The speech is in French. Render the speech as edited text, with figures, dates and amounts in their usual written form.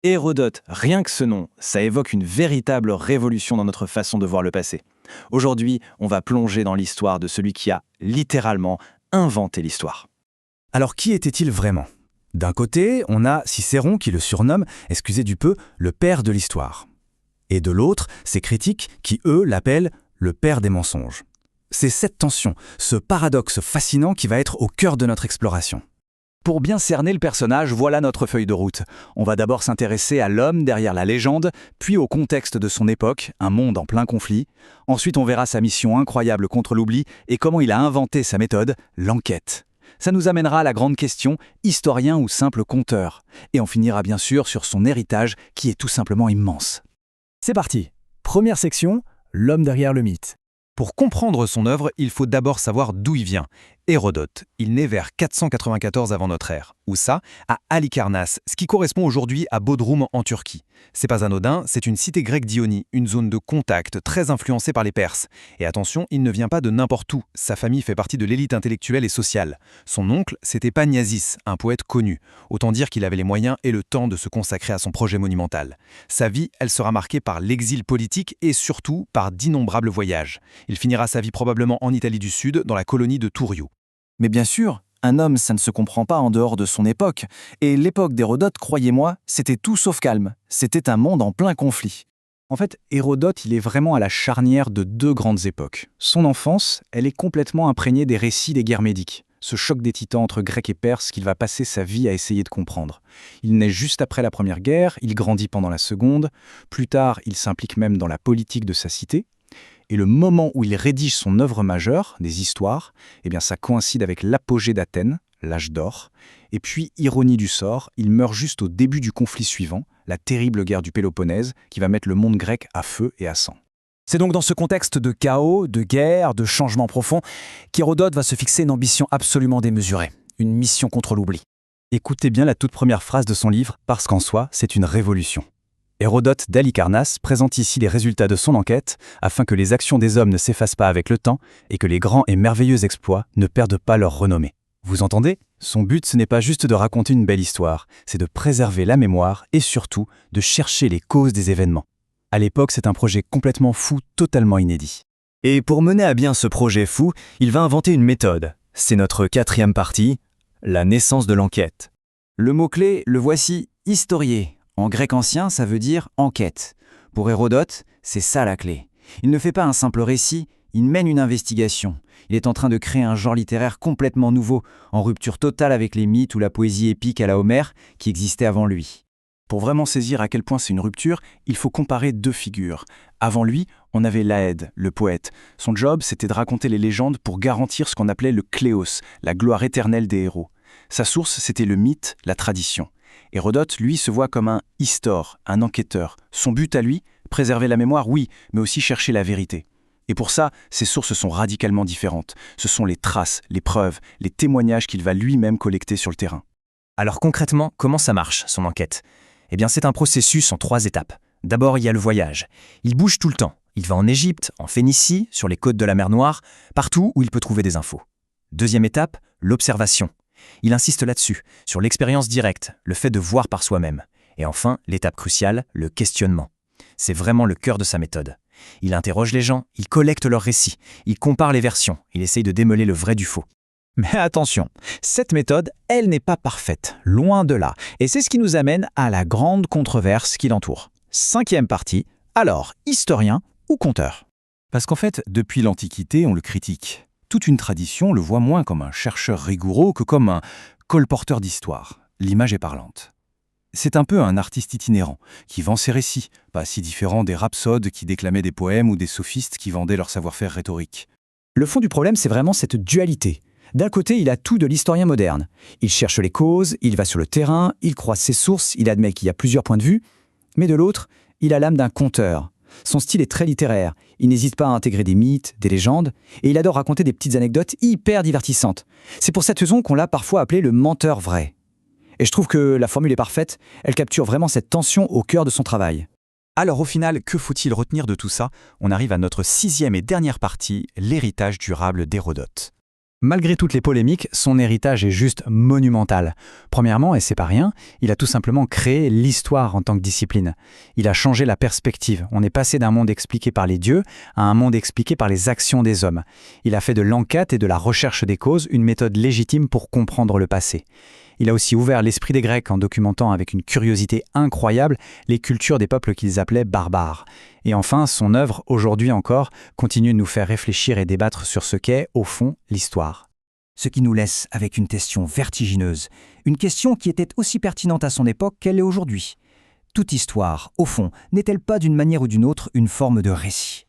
Hérodote, rien que ce nom, ça évoque une véritable révolution dans notre façon de voir le passé. Aujourd'hui, on va plonger dans l'histoire de celui qui a littéralement inventé l'histoire. Alors qui était-il vraiment? D'un côté, on a Cicéron qui le surnomme, excusez du peu, le père de l'histoire. Et de l'autre, ses critiques qui, eux, l'appellent le père des mensonges. C'est cette tension, ce paradoxe fascinant qui va être au cœur de notre exploration. Pour bien cerner le personnage, voilà notre feuille de route. On va d'abord s'intéresser à l'homme derrière la légende, puis au contexte de son époque, un monde en plein conflit. Ensuite, on verra sa mission incroyable contre l'oubli et comment il a inventé sa méthode, l'enquête. Ça nous amènera à la grande question, historien ou simple conteur. Et on finira bien sûr sur son héritage qui est tout simplement immense. C'est parti. Première section, l'homme derrière le mythe. Pour comprendre son œuvre, il faut d'abord savoir d'où il vient. Hérodote, il naît vers 494 avant notre ère. Où ça? À Halikarnasse, ce qui correspond aujourd'hui à Bodrum en Turquie. C'est pas anodin, c'est une cité grecque d'Ionie, une zone de contact très influencée par les Perses. Et attention, il ne vient pas de n'importe où. Sa famille fait partie de l'élite intellectuelle et sociale. Son oncle, c'était Paniasis, un poète connu. Autant dire qu'il avait les moyens et le temps de se consacrer à son projet monumental. Sa vie, elle sera marquée par l'exil politique et surtout par d'innombrables voyages. Il finira sa vie probablement en Italie du Sud, dans la colonie de Turiu. Mais bien sûr, un homme, ça ne se comprend pas en dehors de son époque. Et l'époque d'Hérodote, croyez-moi, c'était tout sauf calme. C'était un monde en plein conflit. En fait, Hérodote, il est vraiment à la charnière de deux grandes époques. Son enfance, elle est complètement imprégnée des récits des guerres médiques. Ce choc des titans entre Grecs et Perses qu'il va passer sa vie à essayer de comprendre. Il naît juste après la Première Guerre, il grandit pendant la Seconde. Plus tard, il s'implique même dans la politique de sa cité. Et le moment où il rédige son œuvre majeure, des histoires, eh bien ça coïncide avec l'apogée d'Athènes, l'âge d'or. Et puis, ironie du sort, il meurt juste au début du conflit suivant, la terrible guerre du Péloponnèse, qui va mettre le monde grec à feu et à sang. C'est donc dans ce contexte de chaos, de guerre, de changement profond, qu'Hérodote va se fixer une ambition absolument démesurée, une mission contre l'oubli. Écoutez bien la toute première phrase de son livre, parce qu'en soi, c'est une révolution. Hérodote d'Halikarnasse présente ici les résultats de son enquête afin que les actions des hommes ne s'effacent pas avec le temps et que les grands et merveilleux exploits ne perdent pas leur renommée. Vous entendez? Son but, ce n'est pas juste de raconter une belle histoire, c'est de préserver la mémoire et surtout de chercher les causes des événements. À l'époque, c'est un projet complètement fou, totalement inédit. Et pour mener à bien ce projet fou, il va inventer une méthode. C'est notre quatrième partie, la naissance de l'enquête. Le mot-clé, le voici, historier. En grec ancien, ça veut dire « enquête ». Pour Hérodote, c'est ça la clé. Il ne fait pas un simple récit, il mène une investigation. Il est en train de créer un genre littéraire complètement nouveau, en rupture totale avec les mythes ou la poésie épique à la Homère qui existait avant lui. Pour vraiment saisir à quel point c'est une rupture, il faut comparer deux figures. Avant lui, on avait Laède, le poète. Son job, c'était de raconter les légendes pour garantir ce qu'on appelait le kléos, la gloire éternelle des héros. Sa source, c'était le mythe, la tradition. Hérodote, lui, se voit comme un histoire, un enquêteur. Son but à lui, préserver la mémoire, oui, mais aussi chercher la vérité. Et pour ça, ses sources sont radicalement différentes. Ce sont les traces, les preuves, les témoignages qu'il va lui-même collecter sur le terrain. Alors concrètement, comment ça marche, son enquête? Eh bien, c'est un processus en 3 étapes. D'abord, il y a le voyage. Il bouge tout le temps. Il va en Égypte, en Phénicie, sur les côtes de la mer Noire, partout où il peut trouver des infos. Deuxième étape, l'observation. Il insiste là-dessus, sur l'expérience directe, le fait de voir par soi-même. Et enfin, l'étape cruciale, le questionnement. C'est vraiment le cœur de sa méthode. Il interroge les gens, il collecte leurs récits, il compare les versions, il essaye de démêler le vrai du faux. Mais attention, cette méthode, elle n'est pas parfaite, loin de là. Et c'est ce qui nous amène à la grande controverse qui l'entoure. 5e partie, alors, historien ou conteur? Parce qu'en fait, depuis l'Antiquité, on le critique. Toute une tradition le voit moins comme un chercheur rigoureux que comme un colporteur d'histoire. L'image est parlante. C'est un peu un artiste itinérant, qui vend ses récits, pas si différent des rhapsodes qui déclamaient des poèmes ou des sophistes qui vendaient leur savoir-faire rhétorique. Le fond du problème, c'est vraiment cette dualité. D'un côté, il a tout de l'historien moderne. Il cherche les causes, il va sur le terrain, il croise ses sources, il admet qu'il y a plusieurs points de vue. Mais de l'autre, il a l'âme d'un conteur. Son style est très littéraire. Il n'hésite pas à intégrer des mythes, des légendes, et il adore raconter des petites anecdotes hyper divertissantes. C'est pour cette raison qu'on l'a parfois appelé le menteur vrai. Et je trouve que la formule est parfaite, elle capture vraiment cette tension au cœur de son travail. Alors au final, que faut-il retenir de tout ça? On arrive à notre 6e et dernière partie, l'héritage durable d'Hérodote. Malgré toutes les polémiques, son héritage est juste monumental. Premièrement, et c'est pas rien, il a tout simplement créé l'histoire en tant que discipline. Il a changé la perspective. On est passé d'un monde expliqué par les dieux à un monde expliqué par les actions des hommes. Il a fait de l'enquête et de la recherche des causes une méthode légitime pour comprendre le passé. Il a aussi ouvert l'esprit des Grecs en documentant avec une curiosité incroyable les cultures des peuples qu'ils appelaient barbares. Et enfin, son œuvre, aujourd'hui encore, continue de nous faire réfléchir et débattre sur ce qu'est, au fond, l'histoire. Ce qui nous laisse avec une question vertigineuse, une question qui était aussi pertinente à son époque qu'elle est aujourd'hui. Toute histoire, au fond, n'est-elle pas d'une manière ou d'une autre une forme de récit ?